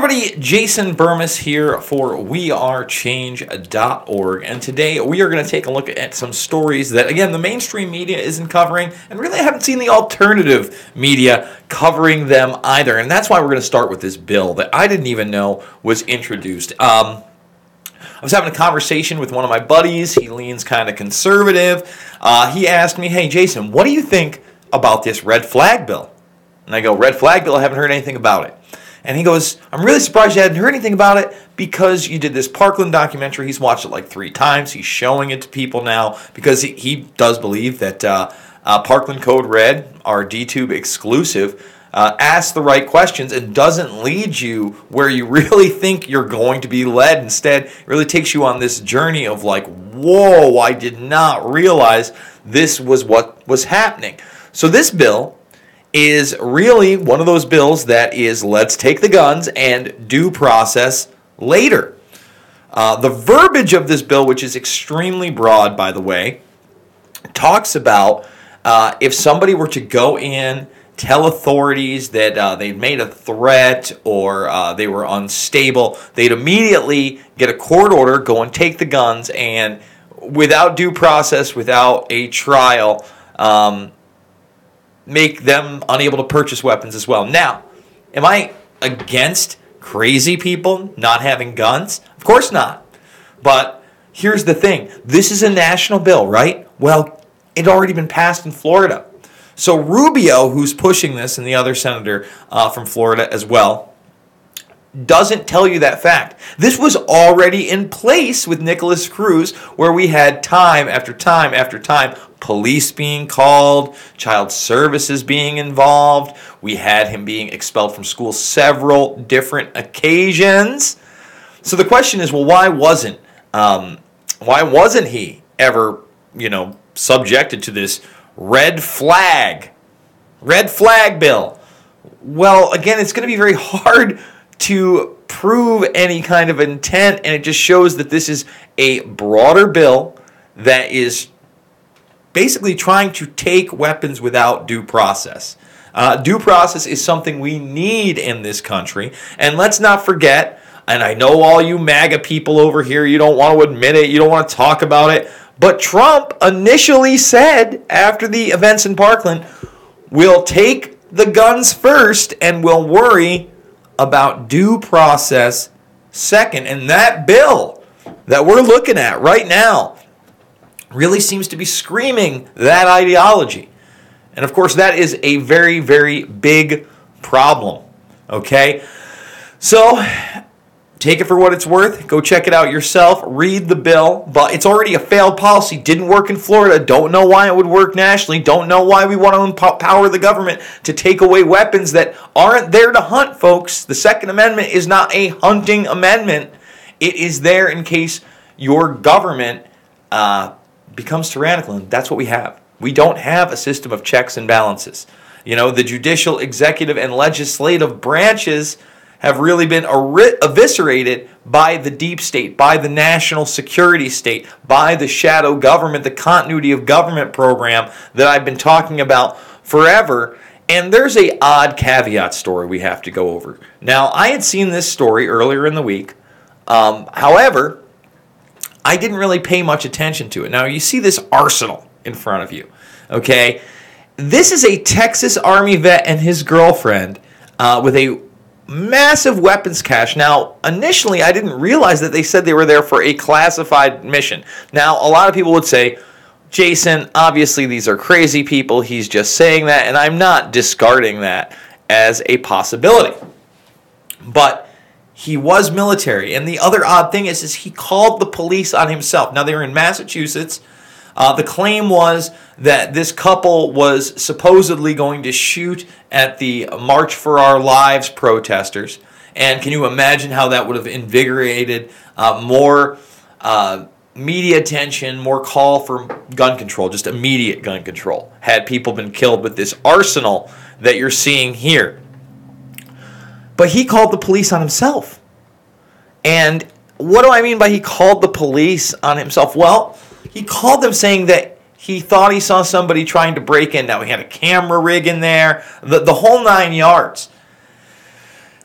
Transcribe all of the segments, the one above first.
everybody, Jason Burmis here for wearechange.org, and today we are going to take a look at some stories that, again, the mainstream media isn't covering, and really I haven't seen the alternative media covering them either, and that's why we're going to start with this bill that I didn't even know was introduced. I was having a conversation with one of my buddies. He leans kind of conservative. He asked me, hey, Jason, what do you think about this red flag bill? And I go, red flag bill? I haven't heard anything about it. And he goes, I'm really surprised you hadn't heard anything about it because you did this Parkland documentary. He's watched it like 3 times. He's showing it to people now because he does believe that Parkland Code Red, our DTube exclusive, asks the right questions and doesn't lead you where you really think you're going to be led. Instead, it really takes you on this journey of like, whoa, I did not realize this was what was happening. So this bill is really one of those bills that is let's take the guns and due process later. The verbiage of this bill, which is extremely broad, by the way, talks about if somebody were to go in, tell authorities that they'd made a threat or they were unstable, they'd immediately get a court order, go and take the guns, and without due process, without a trial, make them unable to purchase weapons as well. Now, am I against crazy people not having guns? Of course not. But here's the thing. This is a national bill, right? Well, it had already been passed in Florida. So Rubio, who's pushing this, and the other senator from Florida as well, doesn't tell you that fact. This was already in place with Nicholas Cruz, where we had time after time after time police being called, child services being involved. We had him being expelled from school several different occasions. So the question is, well, why wasn't he ever, subjected to this red flag bill? Well, again, it's going to be very hard to prove any kind of intent, and it just shows that this is a broader bill that is basically trying to take weapons without due process. Due process is something we need in this country, and let's not forget, and I know all you MAGA people over here, you don't want to admit it, you don't want to talk about it, but Trump initially said after the events in Parkland, we'll take the guns first and we'll worry about due process second. And that bill that we're looking at right now really seems to be screaming that ideology. And of course, that is a very, very big problem. Okay? So, take it for what it's worth. Go check it out yourself. Read the bill. But it's already a failed policy. Didn't work in Florida. Don't know why it would work nationally. Don't know why we want to empower the government to take away weapons that aren't there to hunt, folks. The Second Amendment is not a hunting amendment. It is there in case your government becomes tyrannical. And that's what we have. We don't have a system of checks and balances. The judicial, executive, and legislative branches have really been eviscerated by the deep state, by the national security state, by the shadow government, the continuity of government program that I've been talking about forever. And there's an odd caveat story we have to go over. Now, I had seen this story earlier in the week. However, I didn't really pay much attention to it. Now, you see this arsenal in front of you, okay? This is a Texas Army vet and his girlfriend with a massive weapons cache. Now, initially, I didn't realize that they said they were there for a classified mission. Now, a lot of people would say, Jason, obviously these are crazy people. He's just saying that, and I'm not discarding that as a possibility. But he was military, and the other odd thing is he called the police on himself. Now, they were in Massachusetts. The claim was that this couple was supposedly going to shoot at the March for Our Lives protesters. And can you imagine how that would have invigorated more media attention, more call for gun control, just immediate gun control, had people been killed with this arsenal that you're seeing here. But he called the police on himself. And what do I mean by he called the police on himself? Well, he called them saying that he thought he saw somebody trying to break in. Now, he had a camera rig in there, the whole 9 yards.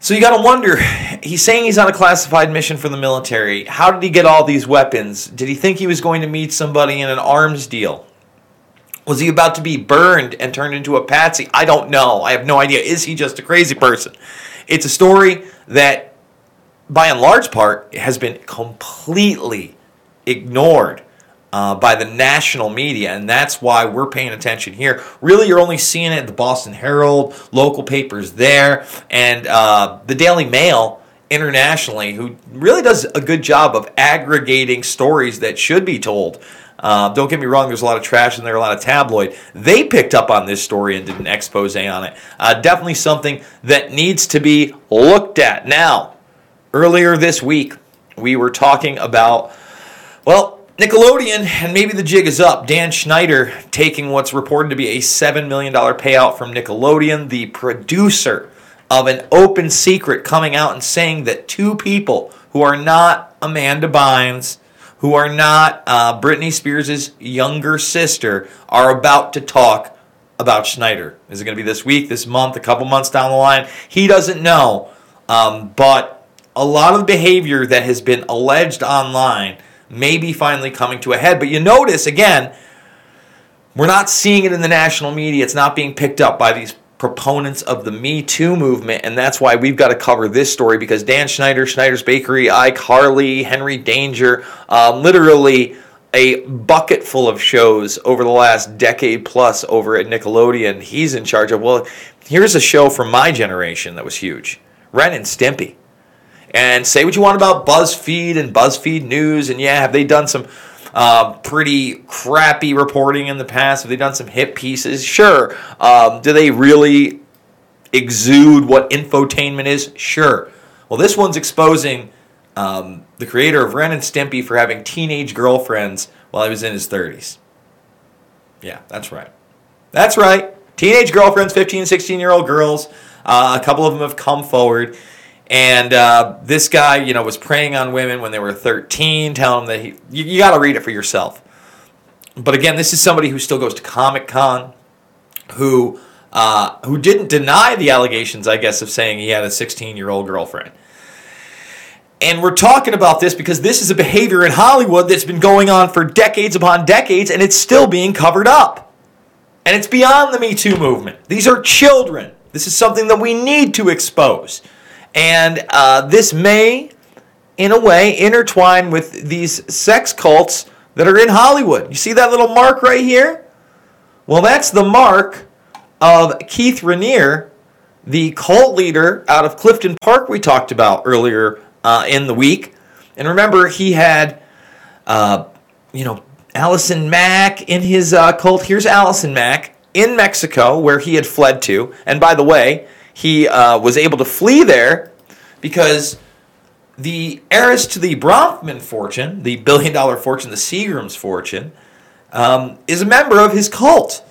So you got to wonder, he's saying he's on a classified mission for the military. How did he get all these weapons? Did he think he was going to meet somebody in an arms deal? Was he about to be burned and turned into a patsy? I don't know. I have no idea. Is he just a crazy person? It's a story that, by and large part, has been completely ignored by the national media, and that's why we're paying attention here. Really, you're only seeing it at the Boston Herald, local papers there, and the Daily Mail internationally, who really does a good job of aggregating stories that should be told. Don't get me wrong, there's a lot of trash in there, a lot of tabloid. They picked up on this story and did an expose on it. Definitely something that needs to be looked at. Now, earlier this week, we were talking about, well, Nickelodeon, and maybe the jig is up. Dan Schneider taking what's reported to be a $7 million payout from Nickelodeon, the producer of An Open Secret, coming out and saying that two people who are not Amanda Bynes, who are not Britney Spears' younger sister, are about to talk about Schneider. Is it going to be this week, this month, a couple months down the line? He doesn't know. But a lot of behavior that has been alleged online may be finally coming to a head. But you notice, again, we're not seeing it in the national media. It's not being picked up by these proponents of the Me Too movement, and that's why we've got to cover this story, because Dan Schneider, Schneider's Bakery, Ike, Harley, Henry Danger, literally a bucket full of shows over the last decade plus over at Nickelodeon he's in charge of. Well, here's a show from my generation that was huge, Ren and Stimpy. And say what you want about BuzzFeed and BuzzFeed News, and yeah, have they done some pretty crappy reporting in the past? Have they done some hit pieces? Sure. Do they really exude what infotainment is? Sure. Well, this one's exposing the creator of Ren and Stimpy for having teenage girlfriends while he was in his 30s. Yeah, that's right. That's right. Teenage girlfriends, 15, 16-year-old girls. A couple of them have come forward. And this guy, you know, was preying on women when they were 13, telling them that you got to read it for yourself. But again, this is somebody who still goes to Comic-Con, who didn't deny the allegations, I guess, of saying he had a 16-year-old girlfriend. And we're talking about this because this is a behavior in Hollywood that's been going on for decades upon decades, and it's still being covered up. And it's beyond the Me Too movement. These are children. This is something that we need to expose. And this may, in a way, intertwine with these sex cults that are in Hollywood. You see that little mark right here? Well, that's the mark of Keith Raniere, the cult leader out of Clifton Park we talked about earlier in the week. And remember, he had, Allison Mack in his cult. Here's Allison Mack in Mexico, where he had fled to. And by the way, he was able to flee there because the heiress to the Bronfman fortune, the billion-dollar fortune, the Seagram's fortune, is a member of his cult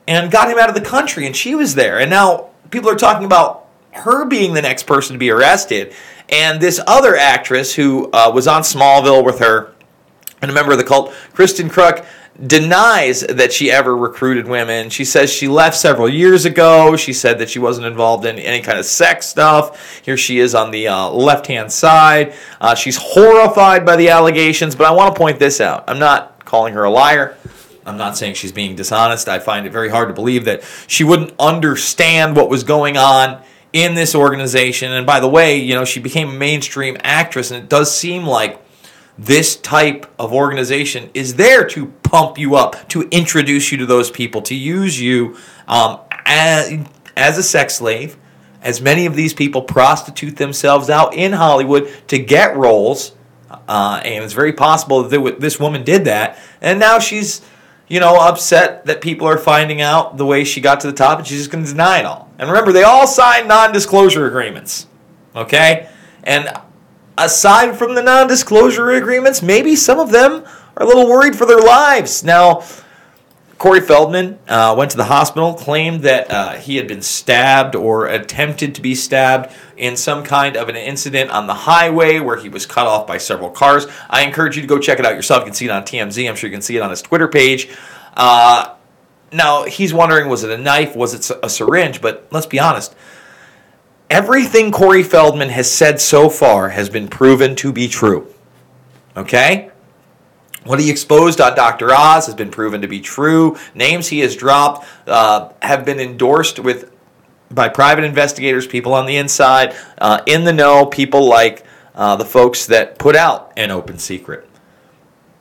and got him out of the country, and she was there. And now people are talking about her being the next person to be arrested. And this other actress who was on Smallville with her and a member of the cult, Kristen Kruk, denies that she ever recruited women. She says she left several years ago. She said that she wasn't involved in any kind of sex stuff. Here she is on the left-hand side. She's horrified by the allegations, but I want to point this out. I'm not calling her a liar. I'm not saying she's being dishonest. I find it very hard to believe that she wouldn't understand what was going on in this organization. And by the way, you know, she became a mainstream actress, and it does seem like this type of organization is there to pump you up, to introduce you to those people, to use you as a sex slave. As many of these people prostitute themselves out in Hollywood to get roles, and it's very possible that this woman did that, and now she's, upset that people are finding out the way she got to the top, and she's just going to deny it all. And remember, they all signed non-disclosure agreements, okay? And aside from the non-disclosure agreements, maybe some of them are a little worried for their lives. Now, Corey Feldman went to the hospital, claimed that he had been stabbed or attempted to be stabbed in some kind of an incident on the highway where he was cut off by several cars. I encourage you to go check it out yourself. You can see it on TMZ. I'm sure you can see it on his Twitter page. Now, he's wondering, was it a knife? Was it a syringe? But let's be honest. everything Corey Feldman has said so far has been proven to be true. Okay? What he exposed on Dr. Oz has been proven to be true. Names he has dropped have been endorsed by private investigators, people on the inside, in the know, people like the folks that put out an open secret.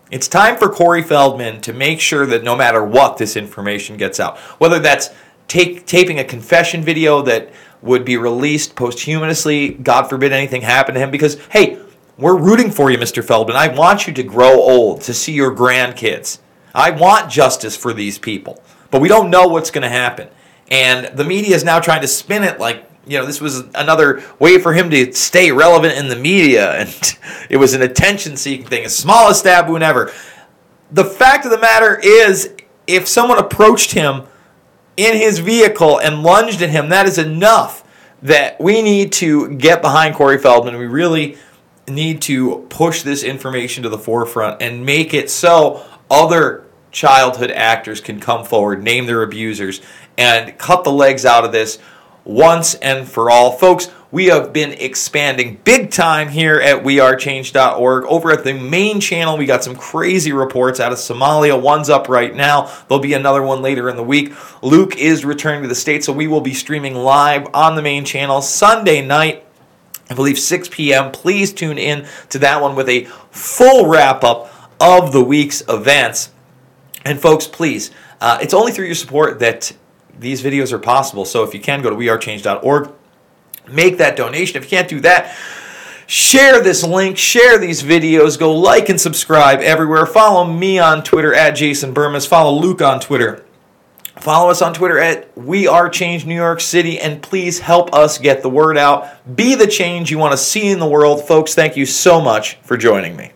It's time for Corey Feldman to make sure that no matter what, this information gets out. Whether that's taping a confession video that would be released posthumously, God forbid anything happened to him, because, hey, we're rooting for you, Mr. Feldman. I want you to grow old, to see your grandkids. I want justice for these people. But we don't know what's going to happen. And the media is now trying to spin it like, you know, this was another way for him to stay relevant in the media, and it was an attention-seeking thing, as small as taboo ever. The fact of the matter is, if someone approached him in his vehicle and lunged at him, that is enough that we need to get behind Corey Feldman. We really need to push this information to the forefront and make it so other childhood actors can come forward, name their abusers, and cut the legs out of this once and for all. Folks, we have been expanding big time here at wearechange.org. Over at the main channel, we got some crazy reports out of Somalia. One's up right now. There'll be another one later in the week. Luke is returning to the States, so we will be streaming live on the main channel Sunday night, I believe 6 p.m. Please tune in to that one with a full wrap-up of the week's events. And folks, please, it's only through your support that these videos are possible. So if you can, go to wearechange.org, make that donation. If you can't do that, share this link, share these videos, go like and subscribe everywhere. Follow me on Twitter at Jason Burmas. Follow Luke on Twitter. Follow us on Twitter at WeAreChange New York City, and please help us get the word out. Be the change you want to see in the world. Folks, thank you so much for joining me.